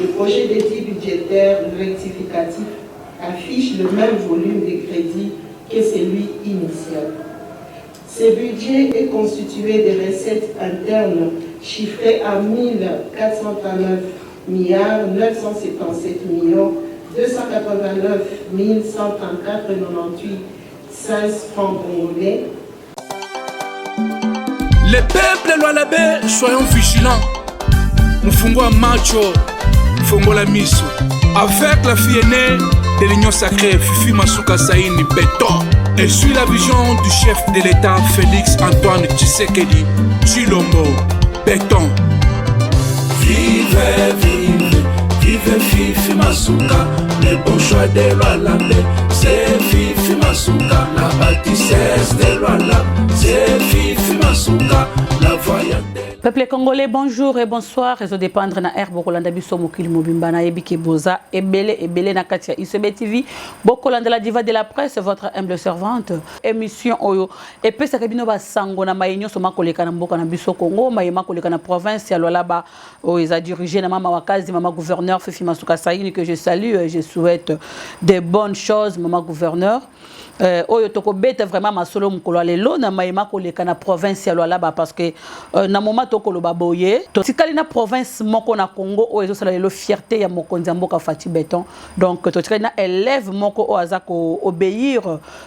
Le projet d'édit budgétaire rectificatif affiche le même volume de crédits que celui initial. Ce budget est constitué de recettes internes chiffrées à 1439 milliards 977 millions 289 134,98 16 francs congolais. Le peuple Lualabé, soyons vigilants. Mfungo macho, mfungo la miso. Avec la fille aînée de l'Union sacrée, Fifi Masuka Saini Béton. Et suit la vision du chef de l'État, Félix Antoine Tshisekedi Tshilombo Béton. Vive, vive, vive Fifi Masuka. Le bon choix de Lualabé, c'est Fifi Masuka. La bâtissesse de Lualabé, c'est Fifi Masuka. La voyante. Peuple congolais, bonjour et bonsoir. Réseau dépendre na air bokolanda biso mokili mobimba na yebike boza ebele na katia ICB TV bokolanda la diva de la presse, votre humble servante. Émission oyo epesa kabino ba sango na mayenyo so makoleka na mboka na biso Congo, mayema koleka na province ya Lualaba oyo dirigé na mama wakazi mama gouverneur Fifi Masuka Saini que je salue et je souhaite de bonnes choses mama gouverneur. Oyo toko beta vraiment masolo mukolo lelo na mayema koleka na province ya Lualaba parce que na moment toko lo baboye to tikali na province moko na Congo oyo sala lelo fierté ya mokonzi mboka Fati Béton donc to tikali na élève moko o azako obéir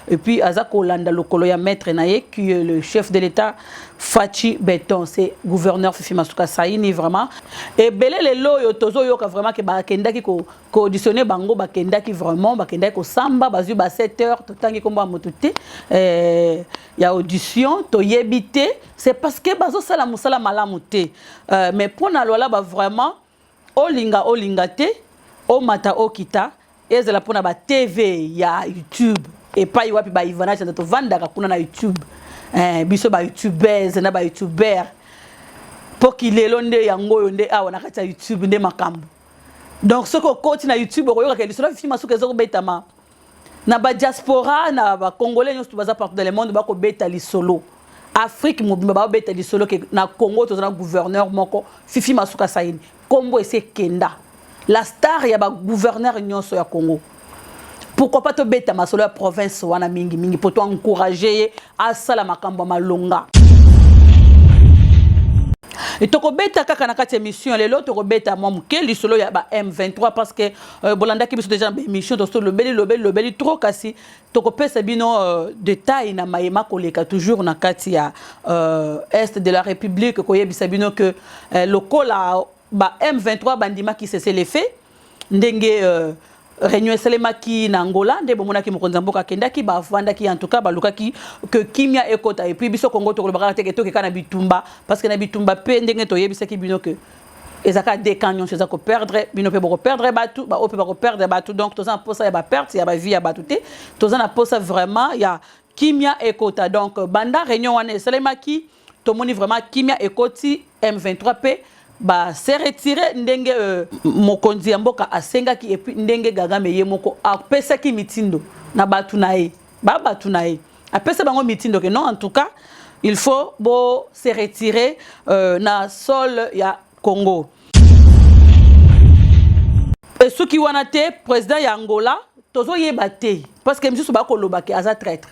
et puis azako landa lokolo ya maître naye qui est le chef de l'État Fati Béton, c'est gouverneur Fifi Masuka Saini vraiment et belé lelo yo tozo yoka vraiment ke ba kendaki ko auditionner bango ba kendaki vraiment ba kendaki ko samba bazu ba 7h to tangi komba motuté ya audition to yebité c'est parce que bazo sala musala malamu te mais pour na lola ba vraiment olinga te o mata okita ezela pona ba TV ya YouTube et pas wapi ba Ivana chanda to vanda ka kuna na YouTube biso ba youtubers na ba youtuber pour qu'il est londe yango yonde awa na kati YouTube nde makambo donc ce ko koti na YouTube ko yoka ke lisolo Fifi Masuka zo betama na ba diaspora na ba congolais nyos tubaza partout dans le monde ba ko beta lisolo Afrique mobimba ba beta lisolo ke na Congo to na gouverneur moko Fifi Masuka Saini kombo ese kenda la star ya ba gouverneur nyonso ya Congo. Pourquoi pas te beta ma solo province wana mingi mingi pour t'encourager à sala makambo malonga. Et toko beta kaka na kati émission lelo toko beta moi muke lisolo ya ba M23 parce que bolanda ki biso déjà émission to le beli trop kasi toko pesa bino détail na mayema koleka toujours na kati ya est de la République ko yebisa bino que lokola ba M23 bandima qui cesse les faits ndenge Réunion Selemaki na Angola nde bomona ki mokonzi mboka kendaki ba vanda ki en tout cas ba lukaki que kimia ekota et puis biso Congo to le bakate ke to ke kana bitumba parce que na bitumba pe ndenge to yebisa ki bino que ezaka décanyon c'est ça ko perdre bino pe boko perdre batu ba ope bako perdre batu donc to za posa ya ba perte ya ba vie ya batu te to za na posa vraiment ya kimia ekota donc banda Réunion wana Selemaki to moni vraiment kimia ekoti M23 pe ba se retirer ndenge mokonzi ya mboka asengaki et puis ndenge Kagame ye moko apesa ki mitindo na batu na ye ba batu na ye apesa bango mitindo que non en tout cas il faut bo se retirer na sol ya Congo et ce qui wana te président ya Angola tozo yeba te parce que monsieur ba ko lobaki aza traître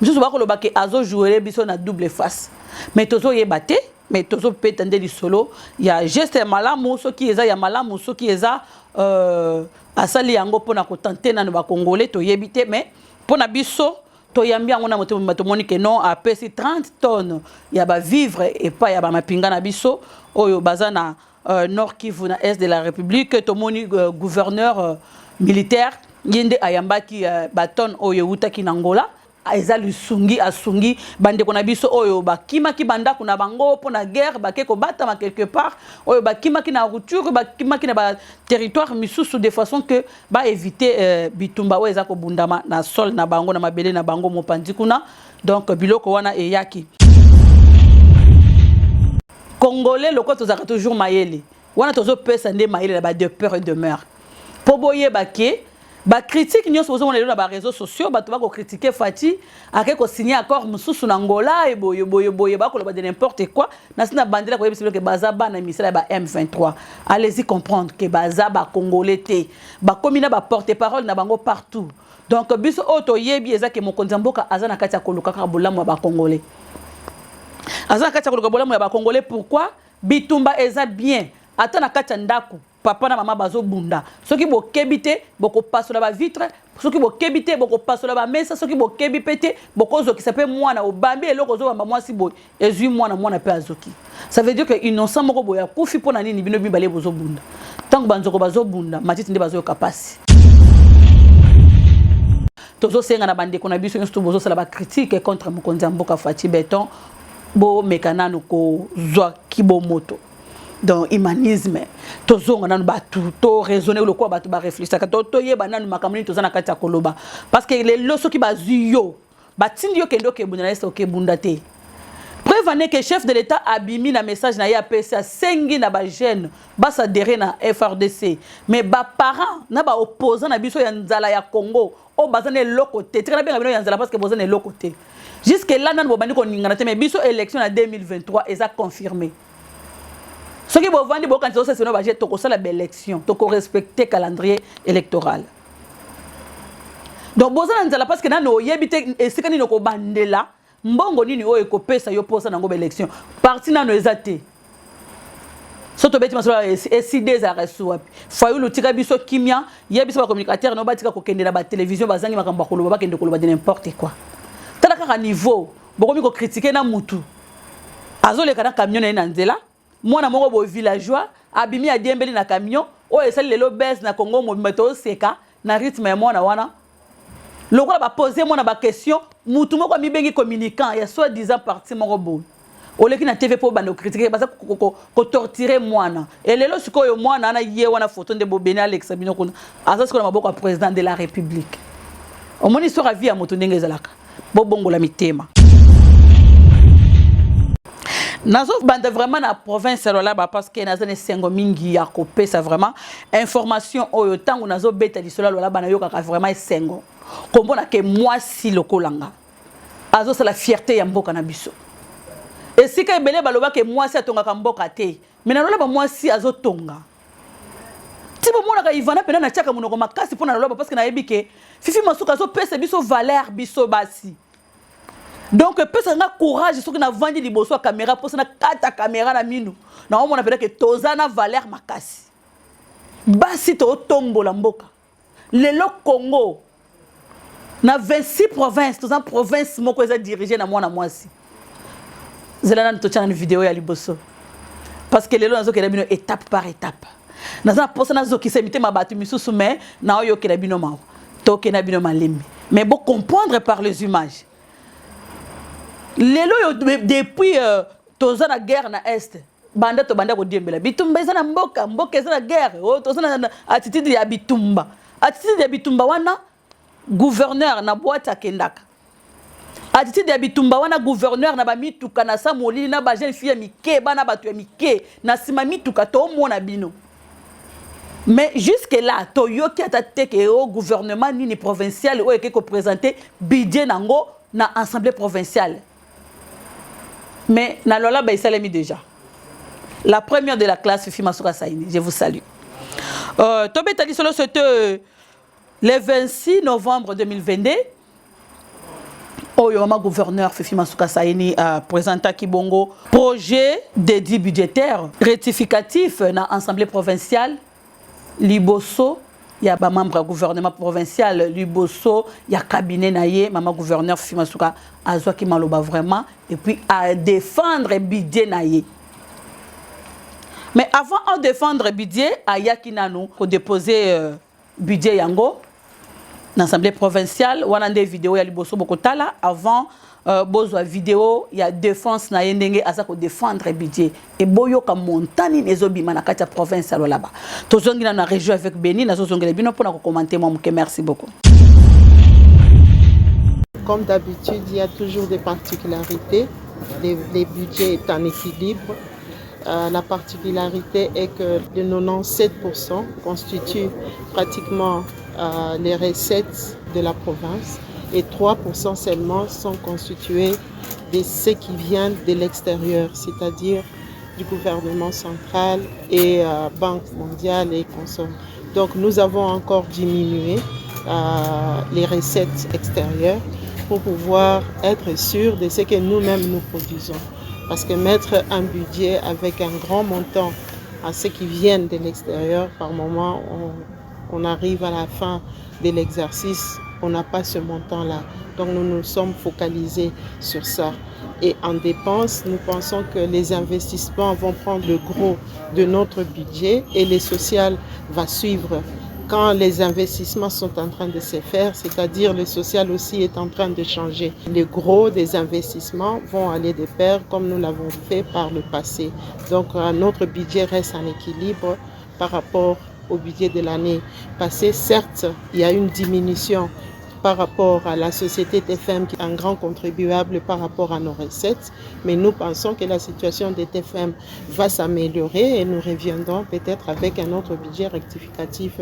monsieur ba ko lobaki azo jouer biso na double face mais tozo yeba te mais tozo petande li solo ya geste malamu so ki eza ya malamu so ki eza asali yango pona ko tenter na ba congolais to yebite mais pona biso to yambi yango na moto moni que non a pesi 30 tonnes ya ba vivre et pas ya ba mapinga na biso oyo bazana Nord Kivu na est de la République to moni gouverneur militaire yende ayambaki baton oyo utaki na Angola eza lusungi asungi bande kona biso oyo bakima ki banda kuna bango pona guerre bakeko batama quelque part oyo bakima ki na rupture bakima ki na ba territoire misusu de façon que ba éviter bitumba oyo eza ko bundama na sol na bango na mabele na bango mopandi kuna donc biloko wana eyaki congolais loko tozaka toujours mayele wana tozo pesa nde mayele ba de peur et de meur po boye baké ba critique nyonso bozo mona lelo na ba réseaux sociaux bato ba ko critiquer Fati ake ko signer accord mususu na Angola et boye ba ko de n'importe quoi na sina bandela ko yebisa que baza bana misala ba M23 allez-y comprendre que baza ba congolais té ba komina ba porte-parole na bango partout donc biso auto yebi ezake mokonzi mboka azana kati ya koluka ka bolamu ba congolais azana kati ya koluka bolamu ya ba congolais pourquoi bitumba eza bien ata na kati ya ndako papa na mama bazo bunda soki bo kebite boko pasola ba vitre soki bo kebite boko pasola ba mesa soki bo kebi pete boko zoki ça peut mwana obambi eloko zo bamba mwasi boy ezui mwana pe azoki ça veut dire que innocent moko boya kufi pona nini bino bibale bozo bunda tango banzoko bazo bunda matiti nde bazo kapasi tozo senga na bande kona biso nsto bozo sala ba critique contre mokonzi mboka Fati Beton bo mekanano ko zwa kibomoto dans humanisme tozonga nanu batu to raisonner le quoi batu ba réfléchir ka to yeba nanu makamuni tozana kati ya koloba parce que les loso ki bazuyo batindi yo kendo ke bunda est ok bunda te preuve ane que chef de l'état abimi na message na ya PCA sengi na ba jeune ba s'adhérer na FRDC mais ba parents na ba opposant na biso ya nzala ya Congo o bazane lokote très bien bino ya nzala parce que bozane lokote jusque là nanu bobandi ko ningana te mais biso élection en 2023 eza confirmé. Ce qui est venu, c'est que la belle élection, tu respecter le calendrier électoral. Donc, parce que nous avons bandela, mbongo nini o ekopesa yo posa na ngo élection. Parti na no ezate. Soto beti masolo SID za reçu. Fayu lutika biso kimia, yebiso ba communicateur no batika ko kendela ba télévision bazangi makamba koloba ba kende koloba de n'importe quoi. Tala ka niveau, bokomi ko critiquer na mutu. Azole kana camion na nzela. Mwana moko bo villageois abimi a diembeli na camion o esali lelo baisse na Congo mo meto seka na rythme mwana wana lokola ba poser mwana ba question mutu moko mi bengi communicant ya soit disant parti moko bo oleki na TV po bando critiquer parce que ko torturer mwana et lelo sikoyo mwana na ye wana photo de Bobeni Alex Abino kuna azasi ko na maboko président de la République au moni sera vie à moto ndenge zalaka bo bongola mitema. Nazo bande vraiment na province là parce que nazo ne sengo mingi ya kopé ça vraiment information oyo tango nazo beta lisola là bana yo kaka vraiment sengo kombona ke moi si lokolanga azo c'est la fierté ya mboka na biso et si ka belé baloba ke moi si atonga ka mboka te mais na loba moi si azo tonga ti bo mona ka ivana pena na tiaka munoko makasi pona loba parce que na yebike fifi masuka zo pesa biso valeur biso basi. Donc personne n'a courage sur que na vandi liboso a caméra pour ça na kata caméra na minu na on appelle que tozana valeur makasi basi to tombo la mboka lelo Congo na 26 provinces tozan province moko eza dirigé na mwana mwasi zelana to tchana vidéo ya liboso parce que lelo nazo ke bino étape par étape naza posa nazo ki semite mabatu misusu mais na oyo ke bino mawo to ke na bino malemi mais bon comprendre par les images. Lelo depuis toza na guerre na est banda to banda ko diembela bitumba eza na mboka eza na guerre o toza na attitude ya bitumba wana gouverneur na boîte akendaka attitude ya bitumba wana gouverneur na ba mituka na samoli na ba jeune fille mike bana batu ya mike na sima mituka to mona bino mais jusque là to yoki atateke au gouvernement ni provincial o eke ko présenter budget nango na assemblée provinciale. Mais Nalola Baïsalemi déjà. La première de la classe, Fifi Masuka Saini. Je vous salue. Tobé Tali Solo, c'était le 26 novembre 2022. Oyoma gouverneur Fifi Masuka Saini a présenté Kibongo projet d'édit budgétaire rectificatif dans l'Assemblée provinciale. Liboso, il y a un membre du gouvernement provincial, Liboso, il y a un cabinet naïe, maman gouverneur Fifi Masuka Azwa qui maloba vraiment et puis à défendre le budget naïe. Mais avant de défendre le budget, à Yakinano, pour déposer budget yango dans l'Assemblée provinciale, on a des vidéos ya Liboso Bokotala avant bozo vidéo il y a défense na yendenge azako défendre le budget et boyo ka montagne ezobima na kati ya province là-bas. Tozongi na région avec Beni na zozongela bino pour na commenter moi merci beaucoup. Comme d'habitude, il y a toujours des particularités. Les budgets est en équilibre. La particularité est que de 97% constituent pratiquement les recettes de la province et 3% seulement sont constitués de ce qui vient de l'extérieur, c'est-à-dire du gouvernement central et Banque mondiale et consorts. Donc nous avons encore diminué les recettes extérieures pour pouvoir être sûr de ce que nous-mêmes nous produisons. Parce que mettre un budget avec un grand montant à ce qui vient de l'extérieur, par moment, on arrive à la fin de l'exercice, on n'a pas ce montant-là. Donc nous nous sommes focalisés sur ça. Et en dépenses, nous pensons que les investissements vont prendre le gros de notre budget et les social va suivre. Quand les investissements sont en train de se faire, c'est-à-dire le social aussi est en train de changer. Le gros des investissements vont aller de pair comme nous l'avons fait par le passé. Donc notre budget reste en équilibre par rapport au budget de l'année passée. Certes, il y a une diminution par rapport à la société TFM qui est un grand contribuable par rapport à nos recettes, mais nous pensons que la situation des TFM va s'améliorer et nous reviendrons peut-être avec un autre budget rectificatif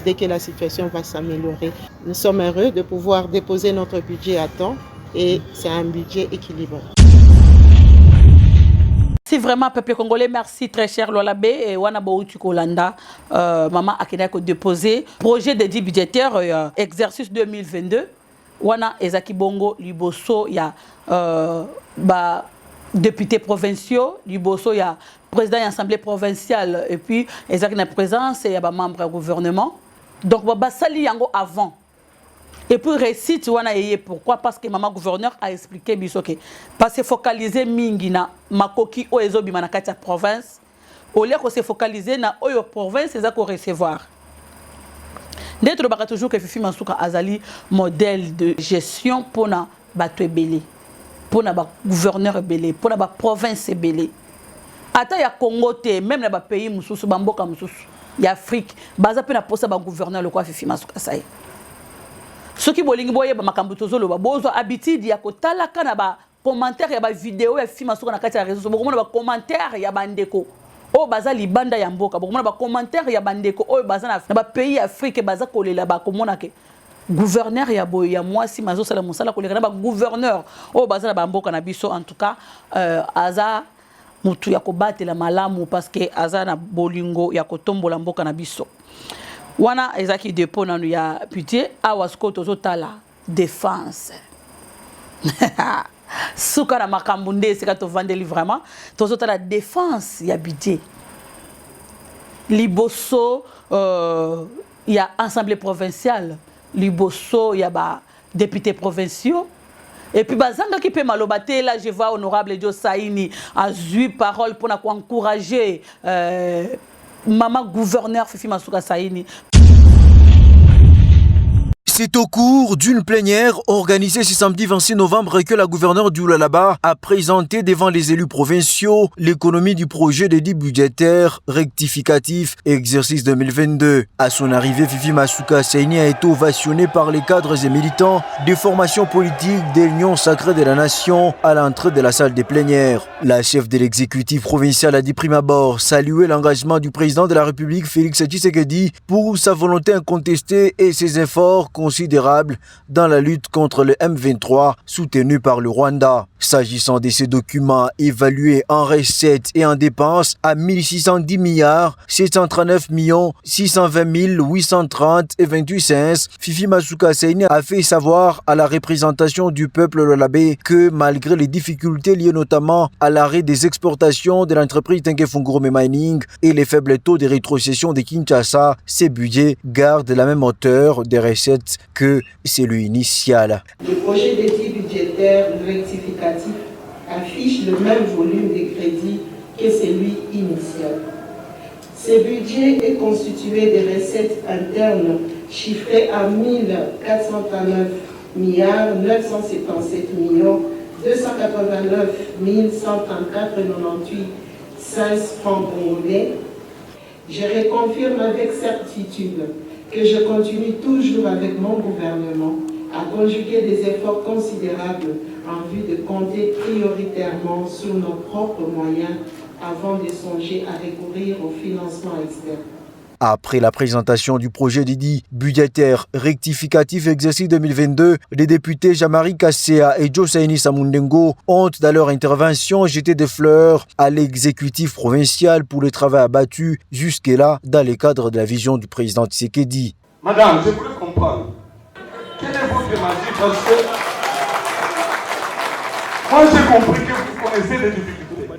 dès que la situation va s'améliorer. Nous sommes heureux de pouvoir déposer notre budget à temps et c'est un budget équilibré. Si vraiment, peuple congolais, merci très cher Lolabé et Wanabouti Kolanda, maman Akina ko déposé projet de dit budgétaire exercice 2022. Wana Ezaki Bongo Liboso, il y a députés provinciaux, Liboso, il y a président de l'Assemblée provinciale et puis Ezaki na présence et il y a membre du gouvernement. Donc sali yango avant. Et puis récite wana yeye pourquoi parce que maman gouverneur a expliqué biso que parce que focaliser mingi na makoki o ezobi manakati province au lieu que se focaliser na oyo province eza ko recevoir. D'être baka toujours que Fifi Masuka azali modèle de gestion pour na bato ebele, pour na ba gouverneur ebele, pour na ba province ebele. Ata ya Congo te même na ba pays mususu ba mboka mususu ya Afrique baza pe na posa ba gouverneur le quoi Fifi Masuka sai. Ce qui bolingi boye ba makambo tozolo ba bozo habitude ya kotala kana ba commentaire ya ba vidéo ya Fifi Masuka na kati ya réseaux sociaux bokomona ba commentaire ya bandeko o baza libanda ya mboka bokomona ba commentaire ya bandeko o baza na ba pays Afrique baza kolela ba komona ke gouverneur ya boye ya mwasi mazo sala musala koleka na ba gouverneur o baza na ba mboka na biso en tout cas aza mutu ya kobatela malamu parce que aza na bolingo ya kotombola mboka na biso. Wana ezaki dépôt nanu ya budget awasko tozotala défense. Suka na makambo nde sika to vandeli vraiment tozotala défense ya budget. Liboso ya assemblée provinciale, liboso ya ba députés provinciaux. Et puis bazanga qui peut malobate là je vois honorable Dio Saini a eu parole pour encourager maman gouverneur Fifi Masuka Saini. C'est au cours d'une plénière organisée ce samedi 26 novembre que la gouverneure du Lualaba a présenté devant les élus provinciaux l'économie du projet de dit budgétaire rectificatif exercice 2022. À son arrivée, Fifi Masuka Saini a été ovationnée par les cadres et militants des formations politiques de l'Union sacrée de la nation à l'entrée de la salle des plénières. La chef de l'exécutif provincial a dit prime abord saluer l'engagement du président de la République Félix Tshisekedi pour sa volonté incontestée et ses efforts considérable dans la lutte contre le M23 soutenu par le Rwanda. S'agissant de ces documents évalués en recettes et en dépenses à 1610 milliards 739 620 830 et 28 cents, Fifi Masuka Saini a fait savoir à la représentation du peuple lualabé que malgré les difficultés liées notamment à l'arrêt des exportations de l'entreprise Tenke Fungurume Mining et les faibles taux de rétrocession de Kinshasa, ces budgets gardent la même hauteur des recettes que celui initial. Le projet d'étude budgétaire rectificatif affiche le même volume de crédits que celui initial. Ce budget est constitué de recettes internes chiffrées à 1439 milliards 977 millions 289 134,98 francs congolais. Je reconfirme avec certitude que je continue toujours avec mon gouvernement à conjuguer des efforts considérables en vue de compter prioritairement sur nos propres moyens avant de songer à recourir au financement externe. Après la présentation du projet d'édit budgétaire rectificatif exercice 2022, les députés Jean-Marie Kassea et Josaini Samundengo ont, dans leur intervention, jeté des fleurs à l'exécutif provincial pour le travail abattu jusque-là dans le cadre de la vision du président Tshisekedi. Madame, je voulais comprendre. Quelle est votre magie? Parce que moi j'ai compris que vous connaissez des difficultés.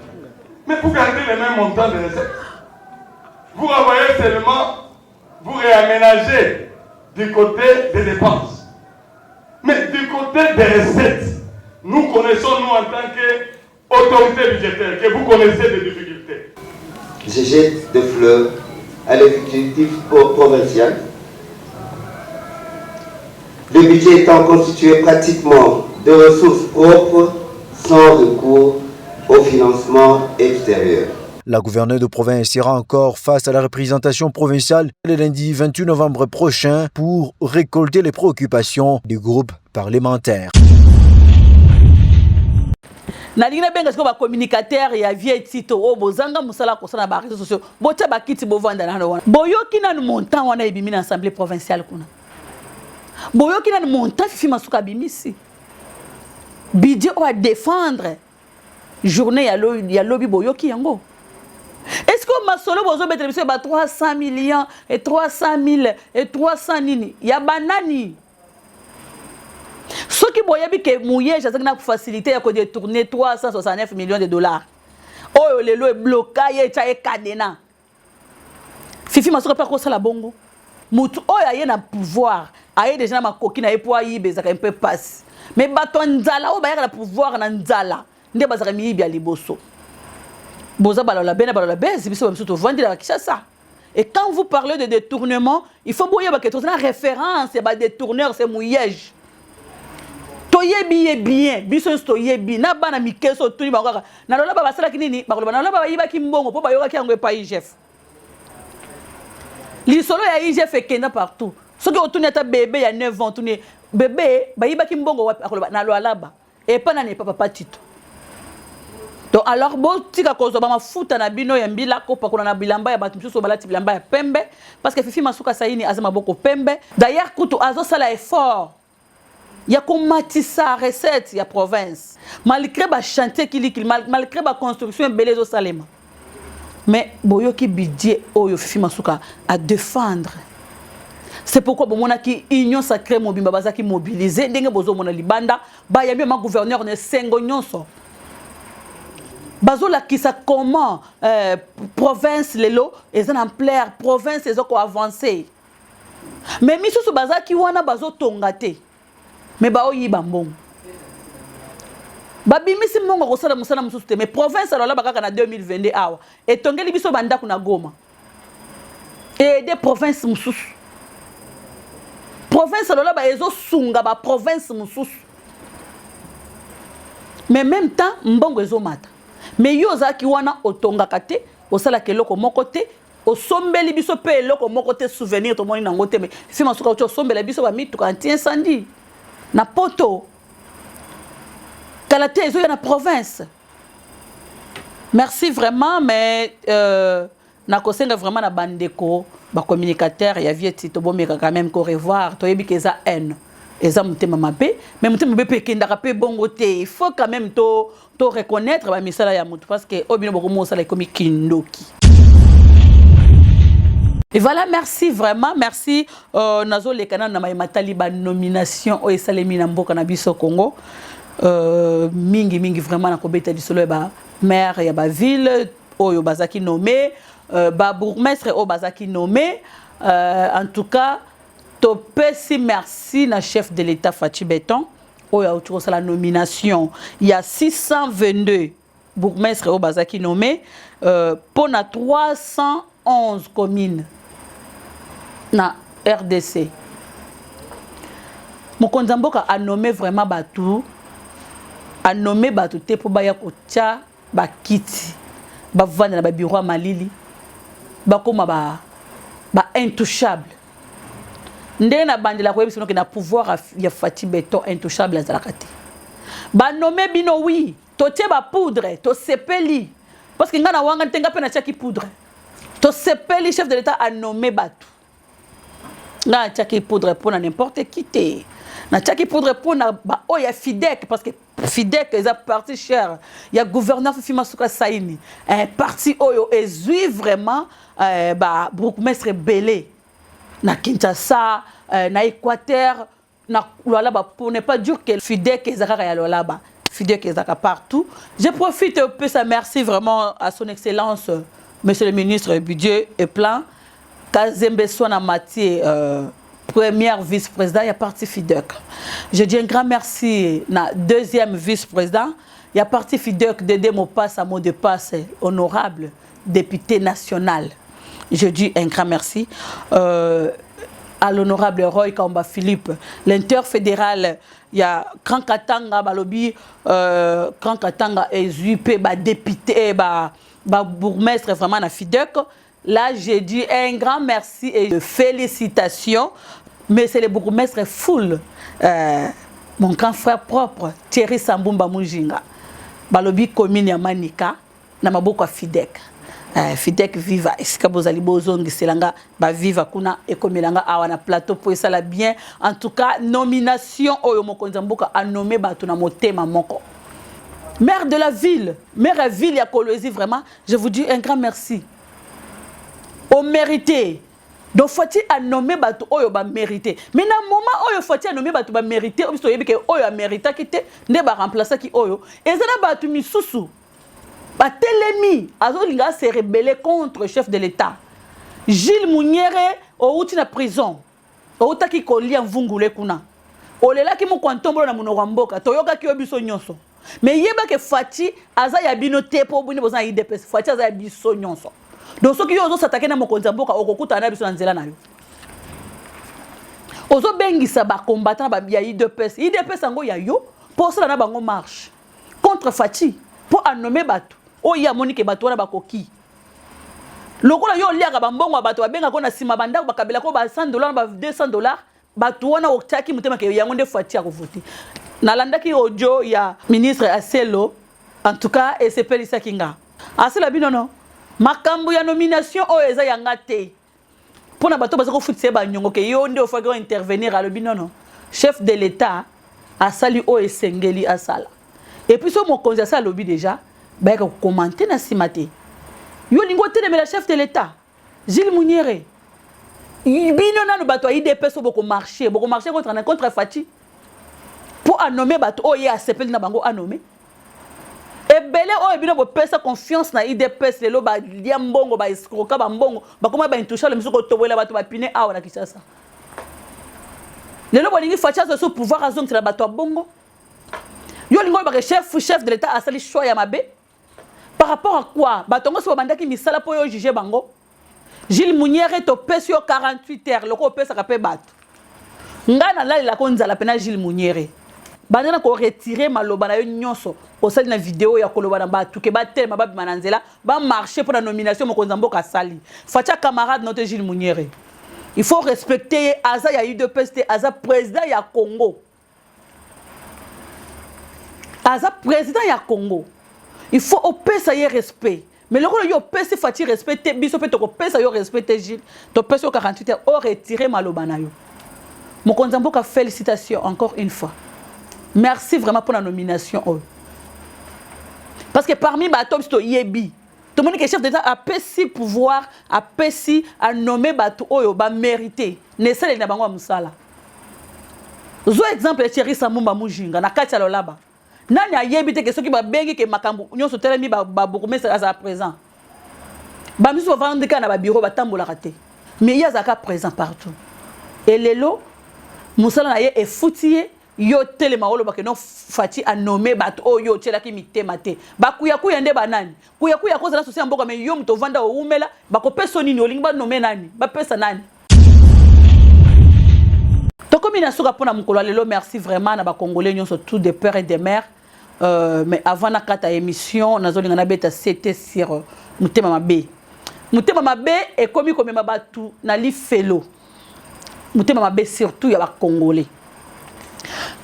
Mais vous gardez les mêmes montants de recettes. Vous renvoyez seulement, vous réaménagez du côté des dépenses. Mais du côté des recettes, nous connaissons, nous en tant qu'autorité budgétaire, que vous connaissez des difficultés. Je jette des fleurs à l'exécutif provincial. Le budget étant constitué pratiquement de ressources propres sans recours au financement extérieur. La gouverneure de province sera encore face à la représentation provinciale le lundi 28 novembre prochain pour récolter les préoccupations du groupe parlementaire. Nalinga benga siko ba communicateur ya vie tito o bozanga musala kosana ba réseaux sociaux botia ba kiti bovanda na wana boyoki na montant wana ebimi na assemblée provinciale kuna boyoki na montant fifi masuka bimisi budget o à défendre journée ya lobby boyoki yango. Est-ce que masolo bozo betre biso ba 300 millions et 300 000 et 300 nini ya banani? Ce qui boyebi que mouillé j'ai na facilité ya ko détourner 369 millions de dollars. Oh le lo bloqué cha e cadena. Fifi masuka pa ko sala bongo. Mutu oya ye na pouvoir, aye déjà ma coquine e po yibe za un peu passe. Mais bato nzala o ba ya na pouvoir na nzala. Nde bazaka miyibi ya liboso. Boza balola bena balola bezi biso biso to vendre la Kinshasa. Et quand vous parlez de détournement, il faut boyer ba que to na référence ba détourneur c'est mouillage. Toyebi bien, biso toyebi na bana mikeso tuni ba ngaka. Na lola ba basala kinini ba lola na lola ba yiba ki mbongo po ba yoka ki yango pa IGF. Lisolo ya IGF ekenda partout. Soki otuni ata bébé ya 9 ans tuni bébé ba yiba ki mbongo wapi akoloba na lola ba. Et pas na ne papa tito. Donc alors bon tika kozo ba mafuta na bino ya mbila ko pakona na bilamba ya batu msusu balati bilamba ya pembe parce que fifi masuka saini azama boko pembe d'ailleurs kutu azo sala effort ya komatisa recette ya province malgré ba chantier kilikili malgré ba construction belezo salema mais boyoki budget oyo fifi masuka à défendre. C'est pourquoi bomona ki union sacrée mobimba bazaki mobiliser ndenge bozo mona libanda ba ya ma gouverneur ne sengo nyonso bazola qui ça comment province lelo et en plaire province les ont avancé mais misusu bazaki wana bazo tongate mais ba oyiba mbongo babi misi mbongo ko sala musala mususu te mais province alors là bakaka na 2022 awa et tongeli biso banda kuna Goma et des provinces mususu province alors là ba ezo sunga ba province mususu mais même temps mbongo ezo mata. Mais yoza ki wana otongaka te osala keloko moko te osombeli biso pe eloko moko te souvenir to moni nango te mais fi masuka ocho sombela biso ba mitu kan ti incendie na poto kalate ezo ya na province. Merci vraiment mais na kosenga vraiment na bandeko ba communicateur ya vieti to bomeka quand même ko revoir to yebi ke za haine eza mutema mabe mais mutema mabe pe kendaka pe bongo te il faut quand même to reconnaître ba misala ya mutu parce que obino boko mosala komi kindoki. Et voilà, merci vraiment, merci nazo le kana na matali ba nomination o esalemi na mboka na biso Congo mingi vraiment na kobeta lisolo ba maire ya ba ville oyo bazaki nommé ba bourgmestre o bazaki nommé en tout cas topesi merci na chef de l'État Fachi Beton. Il y a la nomination. Il y a 622 bourgmestres au Bazaki nommés pour 311 communes na RDC. Mokonzamboka a nommé vraiment Batou, a nommé Batou te pour baya kotia bakiti, ba vendre na bureau Malili, ba koma ba intouchable. Ndena bandela ko yebisino ke na pouvoir ya Fachi Beton intouchable azalakate. Ba nommé bino oui, to tie ba poudre, to sepeli. Parce que ngana wanga tenga pe na tia ki poudre. To sepeli chef de l'État a nommé Batu. Na tchaki poudre pour n'importe qui te. Na tchaki poudre pour na ba oh ya Fidek parce que Fidek est un parti cher. Il y a gouverneur Fifi Masuka Saini. Un parti oyo est vraiment ba bourgmestre belé. Na Kinshasa, na Équateur, na là-bas pour ne pas dire que Fidek est là-bas. Fidek est partout. Je profite un peu, ça merci vraiment à son excellence, monsieur le ministre du budget et plan. Kazembe Sona Matié, première vice-président, il y a parti Fidek. Je dis un grand merci à deuxième vice-président. Il y a parti Fidek de mot passe à mot de passe honorable, député national. Je dis un grand merci à l'honorable Roy Kamba Philippe, l'interfédéral. Il y a Grand Katanga, Balobi, Grand Katanga et ZUP, député, bourgmestre vraiment à Fidek. Là, j'ai dit un grand merci et félicitations. Mais c'est le bourgmestre full. Mon grand frère propre, Thierry Sambumba Mujinga. Balobi commune ya Manika, na maboko à Fidek. Fidek viva. Est-ce que vous allez bozongi selanga ba viva kuna ekomelanga awana plateau pour ça la bien. En tout cas, nomination oyo mokonzi mboka a nommé batu na motema moko. Maire de la ville, maire à ville ya Kolwezi vraiment, je vous dis un grand merci. Au mérité. Donc faut-il a nommé batu oyo ba mérité. Mais dans le moment oyo faut-il a nommé batu ba mérité, oyo so yebike oyo a mérité kite ne ba remplacer ki oyo. Ezana batu misusu. Ba telemi azolinga se rebeller contre le chef de l'État. Gilles Mouniere au outi na prison. Au taki ko lia mvungule kuna. Olela ki mu kwantombo na munoko mboka toyoka ki obiso nyonso. Mais yeba ke Fati aza ya bino te po buni boza IDPS Fati aza ya biso nyonso. Donc ceux qui osent s'attaquer na mokonzi mboka okokuta na biso na nzela nayo. Ozo bengisa ba combattant ba ya IDPS. IDPS ngo ya yo pour cela na bango marche contre Fati pour nommer batu. O ya Monique batu na bakoki. Lokola yo liaka ba mbongo batu ba benga ko na sima banda ba kabela ko ba $100 ba $200 batu wana okutaki mutema ke yango nde Fati akovuti. Nalandaki audio ya ministre Aselo en tout cas et c'est Pelisa Kinga. Aselo bino non. Makambu ya nomination o eza yanga te. Pour na bato bazako futse ba nyongo ke yo nde ofako intervenir à lobi non. Chef de l'État a sali o esengeli asala. Et puis so mokonzi asala lobi déjà ba ka commenter na simate. Yo lingo te de la chef de l'État. Gilles Mouniere. Bino na no bato IDP so boko marcher contre Fati. Pour nommer bato o ya sepel na bango a nommer. Et belé o ebino bo pesa confiance na IDPS lelo ba liambongo ba escroka ba mbongo ba koma ba intouchable misuko tobwela bato ba pine awa na Kinshasa. Lelo bo lingi Fati so pouvoir azong tela bato bongo. Yo lingo ba chef de l'État a sali choix ya mabe. Par rapport à quoi? Batongo so bandaki misala po yo juger bango. Gilles Mouniere to pesi yo 48 heures loko pesa ka pe bato. Ngana la la konza la pena Gilles Mouniere. Bandana ko retirer maloba na yo nyonso au sali na vidéo ya koloba na batu ke ba telema ba bimananzela ba marcher pour la nomination mokonza mboka sali. Fatia camarade notre Gilles Mouniere. Il faut respecter Aza ya UDPS Aza président ya Congo. Aza président ya Congo. Il faut au pesa y respect. Mais le rôle yo pesa Fati respecter biso pe to ko pesa yo respecter Gilles. To pesa 48 heures au retirer maloba na yo. Mokonza mboka félicitations encore une fois. Merci vraiment pour la nomination. Parce que parmi Batom, c'est Yebi. Tout le monde qui est chef d'État a pessi pouvoir, a pessi à nommer Batou Oyo, ba mérité. Ne sait les Nabango Moussala. Zo exemple Thierry Sambumba Mujinga, na Katia Lolaba. Nani a Yebi te que ceux qui ba bengi que makambu, nyon so telemi ba bourgmestre à présent. Ba miso vendre ka na ba bureau ba tambola raté. Mais il y a zaka présent partout. Et lelo Moussala na ye est foutier. Yo telema olo bake no Fati a nommé bat o yo tela ki mitemate ba kuya nde banani kuya ko za sosia mboka me yo mto vanda o umela ba ko peso nini olingi ba nommé nani ba pesa nani to comme ina suka pona mukolo lelo merci vraiment na ba congolais nyonso tout de pères et de mères mais avant na kata émission nazolinga na beta c'était sur mutema mabe et komi komema batu na li felo mutema mabe surtout ya ba congolais.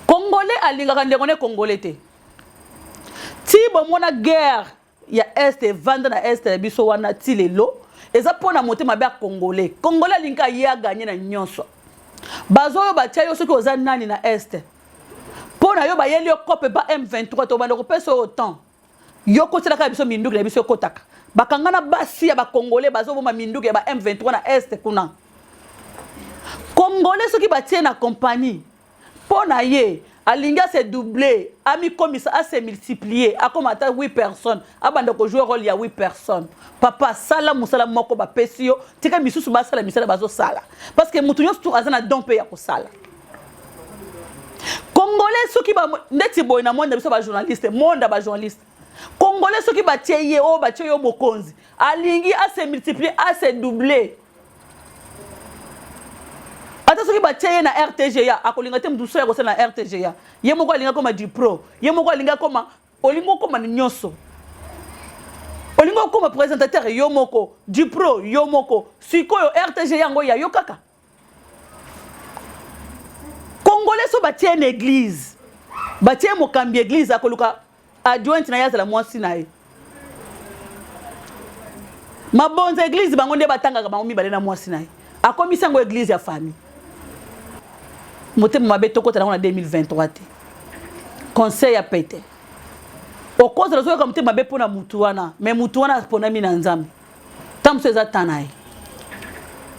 Congolais alingaka ndengone Congolais te. Ti bomona guerre ya est vanda na est biso wana ti lelo eza pona motema ba congolais linka ya gagner na nyonso bazoyo batia yo soki oza nani na est pona yo bayeli yo kope ba M23 to bando ko peso autant yo kotela ka biso minduki na biso kotaka bakangana basi ya ba congolais bazo boma minduki ya ba M23 na est kuna congolais soki batie na compagnie pona ye alinga se doubler ami komisa a se multiplier a comme ata 8 personnes abanda ko jouer rôle ya 8 personnes papa sala musala moko ba pesio tika misusu ba sala misala bazo sala parce que mutu nyonso azana dompe ya ko sala congolais soki ba ndeti boy na monde biso ba journaliste monde ba journaliste congolais soki batie ye o batie yo mokonzi alingi a se multiplier a se doubler ata soki batie na RTGA akolinga te mduso ya kosala na RTGA ye moko alinga koma du pro ye moko alinga koma olingo koma nyonso olingo koma présentateur yo moko du pro yo moko sikoyo RTGA yango ya yo kaka congolais so batie na église batie mokambi église akoluka adjoint na yazala mwasi na ye mabonza église bango nde batangaka bango mibale na mwasi na ye akomisa ngo église ya famille motema mabe tokota na 2023 te conseil ya pete o cause la soka motema mabe pona mutu wana mais mutu wana pona mina nzambe tamso eza tanaye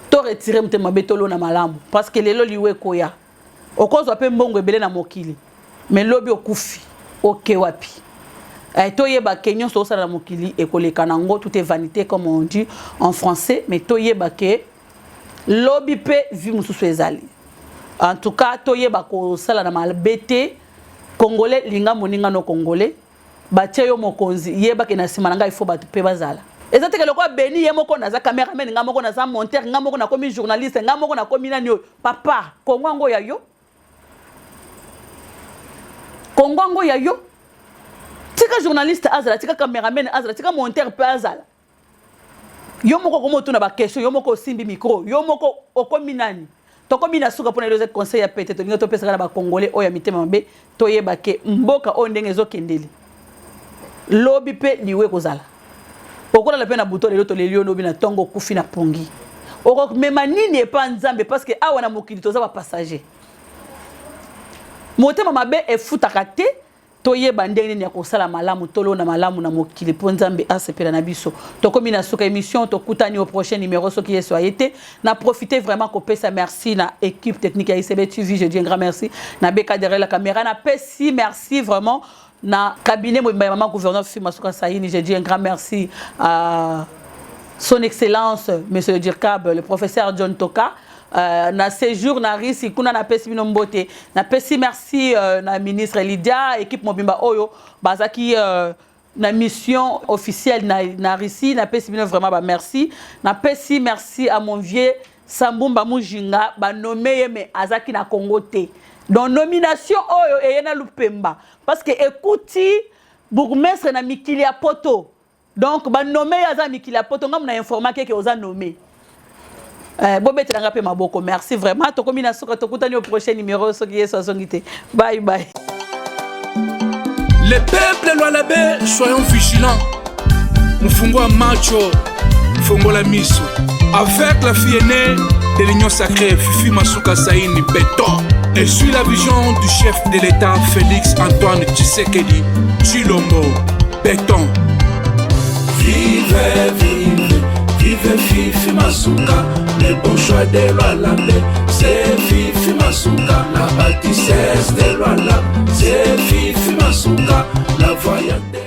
to retirer motema mabe tolo na malamu parce que lelo liwe koya o cause ape mbongo ebele na mokili mais lobi okufi oke wapi to yeba kenyon so sala na mokili ekoleka nango tout est vanité comme on dit en français mais to yeba ke lobi pe vi mususu ezali. En tout cas, toye bako sala na malbete congolais linga moninga no congolais batie yo mokonzi yeba ke na sima nanga ifo batu pe bazala. Ezate ke lokwa beni ye moko na za cameraman nga moko na za monteur nga moko na komi journaliste nga moko na komi nani papa kongo ya yo kongo ya yo tika journaliste azala tika cameraman azala tika monteur pe azala yo moko komo tuna ba question yo moko simbi micro yo moko okomi nani tokomi na suka pona le conseil ya pete to ninga to pesa na ba congolais oya mitema mabe to yeba ke mboka o ndenge ezokendeli lobi pe liwe kozala okola la pe na buto lelo to lelio lobi na tongo kufi na pongi oko mema nini e pa nzambe parce que awa na mokili toza ba passager motema mabe e futaka te toyeba ndenge nini ya kosala malamu tolo na malamu na mokili po nzambe asepela na biso tokomi na suka émission tokutani au prochain numéro soki yeso ayete na profiter vraiment ko pesa merci na équipe technique ya ICB TV je dis un grand merci na beka derrière la caméra na pesi merci vraiment na cabinet maman gouverneur Fifi Masuka Saini je dis un grand merci à son excellence monsieur Dirkab le professeur John Toka na séjour na risi kuna na pesi bino mbote na pesi merci na ministre Lydia équipe mobimba oyo bazaki na mission officielle na risi na pesi bino vraiment ba merci na pesi merci à mon vieux Sambumba Mujinga ba nommé mais azaki na Congo te donc nomination oyo eyena lupemba parce que écouti bourgmestre na mikili ya poto donc ba nommé aza mikili ya poto ngam na informer que oza nommé Bobet Rangape Maboko, merci vraiment. Tokomi na suka tokutani au prochain numéro soki yeso azongite. Bye bye. Les peuples Lualabé, soyons vigilants. Mufungwa macho, Fongola miso. Avec la fille aînée de l'Union sacrée, Fifi Masuka Saini Béton. Et suit la vision du chef de l'État, Félix Antoine Tshisekedi Tshilombo Béton. Vive, vive. Vive Fifi Masuka, le bon choix de Lualabé, c'est Fifi Masuka, la bâtissesse de Lualabé, c'est Fifi Masuka, la voyante.